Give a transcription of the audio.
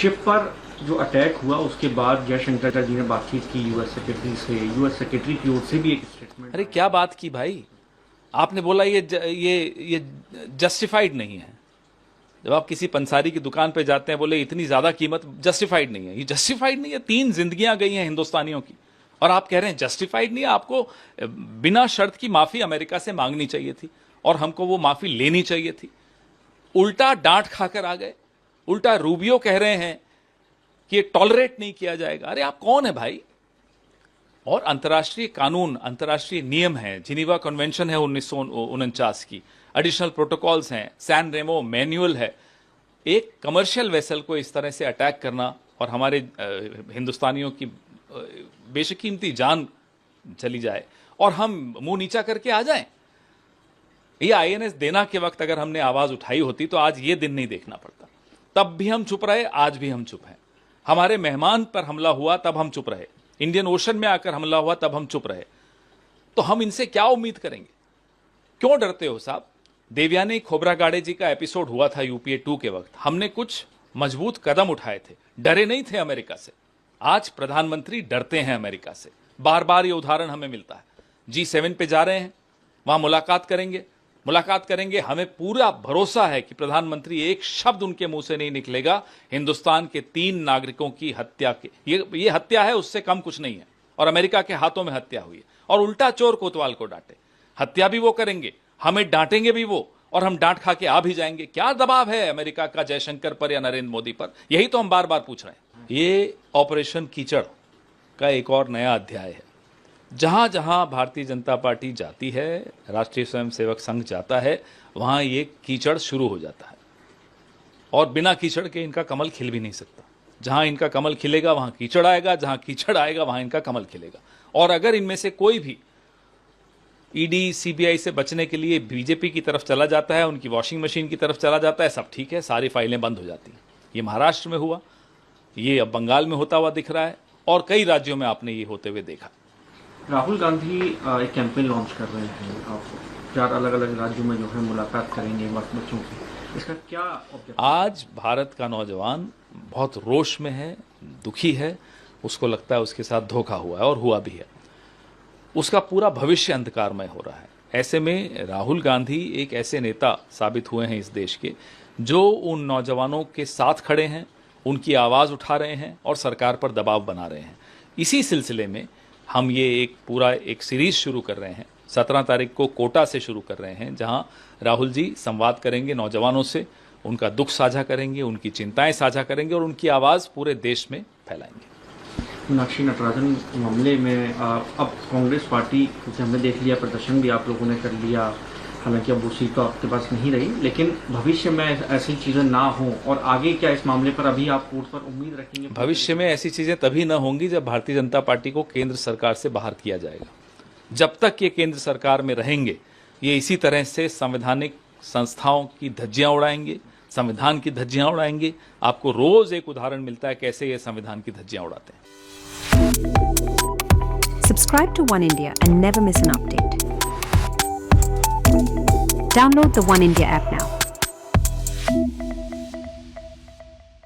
Ship पर जो attack हुआ उसके बाद जयशंकर जी ने बातचीत की यूएस सेक्रेटरी से, यूएस सेक्रेटरी की ओर से भी एक स्टेटमेंट। अरे क्या बात की भाई, आपने बोला ये जस्टिफाइड नहीं है। जब आप किसी पंसारी की दुकान पे जाते हैं, बोले इतनी ज्यादा कीमत, जस्टिफाइड नहीं है। ये जस्टिफाइड नहीं है, 3 जिंदगियां गई हैं हिंदुस्तानियों की, और आप कह रहे हैं जस्टिफाइड नहीं है। आपको बिना शर्त की माफी अमेरिका से मांगनी चाहिए थी और हमको वो माफी लेनी चाहिए थी। उल्टा डांट खाकर आ गए। उल्टा रूबियो कह रहे हैं कि ये टॉलरेट नहीं किया जाएगा। अरे आप कौन है भाई? और अंतर्राष्ट्रीय कानून, अंतर्राष्ट्रीय नियम है, जिनीवा कन्वेंशन है 1949 की, एडिशनल प्रोटोकॉल्स हैं, सैन रेमो मैन्युअल है। एक कमर्शियल वेसल को इस तरह से अटैक करना और हमारे हिंदुस्तानियों की बेशकीमती जान चली जाए और हम मुंह नीचा करके आ जाएं। ये आईएनएस देना के वक्त अगर हमने आवाज उठाई होती तो आज ये दिन नहीं देखना पड़ता। तब भी हम चुप रहे, आज भी हम चुप हैं। हमारे मेहमान पर हमला हुआ तब हम चुप रहे, इंडियन ओशन में आकर हमला हुआ तब हम चुप रहे। तो हम इनसे क्या उम्मीद करेंगे? क्यों डरते हो साहब? देवयानी खोबरागाड़े जी का एपिसोड हुआ था यूपीए 2 के वक्त, हमने कुछ मजबूत कदम उठाए थे, डरे नहीं थे अमेरिका से। आज प्रधानमंत्री डरते हैं अमेरिका से। बार बार ये उदाहरण हमें मिलता है। G7 पे जा रहे हैं, वहां मुलाकात करेंगे। हमें पूरा भरोसा है कि प्रधानमंत्री एक शब्द उनके मुंह से नहीं निकलेगा हिंदुस्तान के 3 नागरिकों की हत्या के। ये हत्या है, उससे कम कुछ नहीं है, और अमेरिका के हाथों में हत्या हुई है। और उल्टा चोर कोतवाल को डांटे। हत्या भी वो करेंगे, हमें डांटेंगे भी वो, और हम डांट खा के आ भी जाएंगे। क्या दबाव है अमेरिका का जयशंकर पर या नरेंद्र मोदी पर? यही तो हम बार बार पूछ रहे हैं। ये ऑपरेशन कीचड़ का एक और नया अध्याय है। जहां जहां भारतीय जनता पार्टी जाती है, राष्ट्रीय स्वयंसेवक संघ जाता है, वहां ये कीचड़ शुरू हो जाता है। और बिना कीचड़ के इनका कमल खिल भी नहीं सकता। जहां इनका कमल खिलेगा वहां कीचड़ आएगा, जहां कीचड़ आएगा वहां इनका कमल खिलेगा। और अगर इनमें से कोई भी ईडी सीबीआई से बचने के लिए बीजेपी की तरफ चला जाता है, उनकी वॉशिंग मशीन की तरफ चला जाता है, सब ठीक है, सारी फाइलें बंद हो जाती हैं। ये महाराष्ट्र में हुआ, ये अब बंगाल में होता हुआ दिख रहा है, और कई राज्यों में आपने ये होते हुए देखा। राहुल गांधी एक कैंपेन लॉन्च कर रहे हैं, आप 4 अलग अलग राज्यों में जो है मुलाकात करेंगे बच्चों की। इसका क्या ऑब्जेक्टिव? आज भारत का नौजवान बहुत रोष में है, दुखी है, उसको लगता है उसके साथ धोखा हुआ है, और हुआ भी है। उसका पूरा भविष्य अंधकारमय हो रहा है। ऐसे में राहुल गांधी एक ऐसे नेता साबित हुए हैं इस देश के, जो उन नौजवानों के साथ खड़े हैं, उनकी आवाज़ उठा रहे हैं और सरकार पर दबाव बना रहे हैं। इसी सिलसिले में हम ये एक सीरीज शुरू कर रहे हैं। 17 तारीख को कोटा से शुरू कर रहे हैं, जहां राहुल जी संवाद करेंगे नौजवानों से, उनका दुख साझा करेंगे, उनकी चिंताएं साझा करेंगे और उनकी आवाज़ पूरे देश में फैलाएंगे। मीनाक्षी नटराजन मामले में अब कांग्रेस पार्टी, क्योंकि हमने देख लिया प्रदर्शन भी आप लोगों ने कर लिया, हालांकि अब वो सीट तो आपके पास नहीं रही, लेकिन भविष्य में ऐसी चीज़ें ना हो, और आगे क्या इस मामले पर अभी आप कोर्ट पर उम्मीद रखेंगे? भविष्य में ऐसी चीज़ें तभी ना होंगी जब भारतीय जनता पार्टी को केंद्र सरकार से बाहर किया जाएगा। जब तक ये केंद्र सरकार में रहेंगे, ये इसी तरह से संवैधानिक संस्थाओं की धज्जियां उड़ाएंगे, संविधान की धज्जियां उड़ाएंगे। आपको रोज एक उदाहरण मिलता है कैसे ये संविधान की धज्जियां उड़ाते हैं। Subscribe to One India and never miss an update. Download the One India app now.